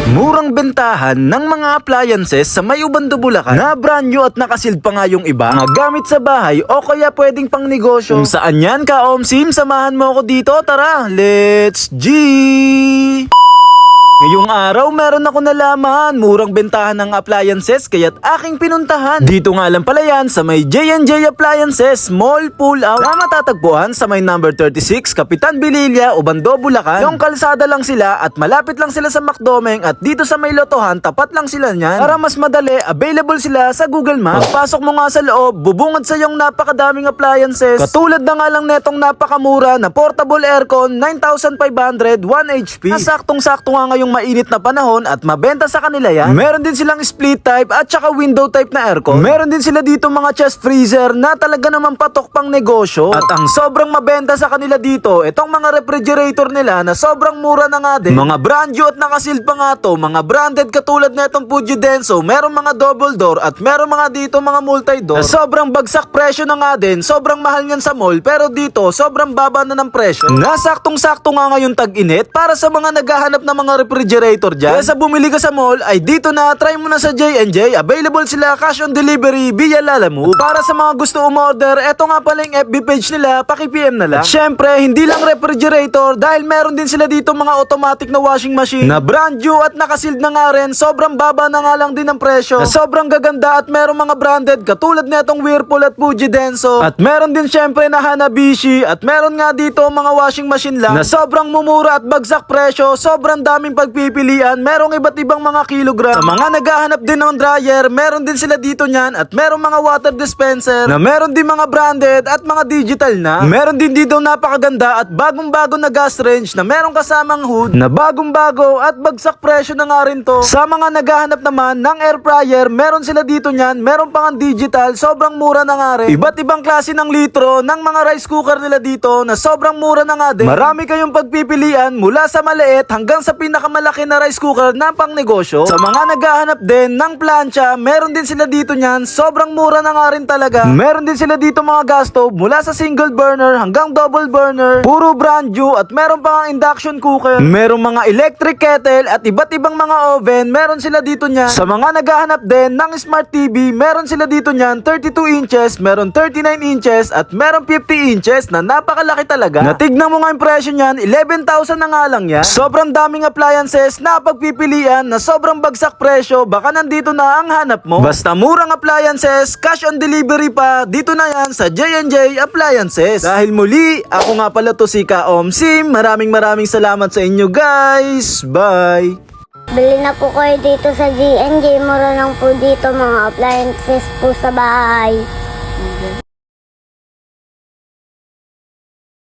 Murang bentahan ng mga appliances sa may Ubando, Bulacan na brand new at nakasealed pa nga yung iba. Mga gamit sa bahay o kaya pwedeng pang negosyo. Kung saan yan ka, Omsim, samahan mo ako dito. Tara, let's G! Ngayong araw, meron ako nalaman. Murang bentahan ng appliances kaya't aking pinuntahan. Dito nga lang pala yan sa may J&J Appliances Mall Pull Out na matatagpuan sa may number 36 Kapitan Bililla, Ubando, Bulacan. Yung kalsada lang sila at malapit lang sila sa McDomeng at dito sa may lotohan, tapat lang sila niyan. Para mas madali, available sila sa Google Maps. Pagpasok mo nga sa loob, bubungad sa yung napakadaming appliances. Katulad na nga lang netong napakamura na portable aircon, 9,500, 1 HP. Saktong-sakto nga ngayong mainit na panahon at mabenta sa kanila yan. Meron din silang split type at saka window type na aircon. Meron din sila dito mga chest freezer na talaga naman patok pang negosyo. At ang sobrang mabenta sa kanila dito, itong mga refrigerator nila na sobrang mura na nga din. Mga brand new at nakasealed pa nga to, mga branded katulad na itong Fuji Denso. Meron mga double door at meron mga dito mga multi-door na sobrang bagsak presyo na nga din. Sobrang mahal niyan sa mall pero dito sobrang baba na ng presyo. Nasaktong-sakto nga ngayon tag-init para sa mga naghahanap ng mga refrigerator dyan. Kaya sa bumili ka sa mall ay dito na, try mo na sa J&J. Available sila cash on delivery via Lalamove. Para sa mga gusto umorder, eto nga pala yung FB page nila, paki-PM na lang. At syempre, hindi lang refrigerator dahil meron din sila dito mga automatic na washing machine na brand new at nakasealed na nga rin. Sobrang baba na nga lang din ang presyo. Na sobrang gaganda at meron mga branded katulad na itong Whirlpool at Fuji Denso. At meron din syempre na Hanabishi at meron nga dito mga washing machine lang na sobrang mumura at bagsak presyo. Sobrang daming pagpipilian, merong iba't ibang mga kilogram. Sa mga naghahanap din ng dryer, meron din sila dito niyan at merong mga water dispenser na meron din mga branded at mga digital na. Meron din dito napakaganda at bagong-bago na gas range na merong kasamang hood na bagong-bago at bagsak presyo na nga rin to. Sa mga naghahanap naman ng air fryer, meron sila dito niyan, meron pang digital, sobrang mura na nga rin. Iba't ibang klase ng litro ng mga rice cooker nila dito na sobrang mura na nga din. Marami kayong pagpipilian mula sa maliit hanggang sa pinakamalaki na rice cooker na pang negosyo. Sa mga naghahanap din ng plancha, meron din sila dito niyan. Sobrang mura na nga rin talaga. Meron din sila dito mga gas stove mula sa single burner hanggang double burner. Puro brand new at meron pa nga induction cooker. Merong mga electric kettle at iba't ibang mga oven. Meron sila dito niyan. Sa mga naghahanap din ng smart TV, meron sila dito niyan 32 inches, meron 39 inches at meron 50 inches na napakalaki talaga. Natignan mo nga yung presyo niyan, 11,000 na nga lang yan. Sobrang daming appliances na pagpipilian na sobrang bagsak presyo, baka nandito na ang hanap mo. Basta murang appliances, cash on delivery pa, dito na yan sa J&J Appliances. Dahil muli, ako nga pala to si Omsim. Maraming salamat sa inyo guys. Bye! Bili na po kayo dito sa J&J. Mura lang po dito mga appliances po sa bahay.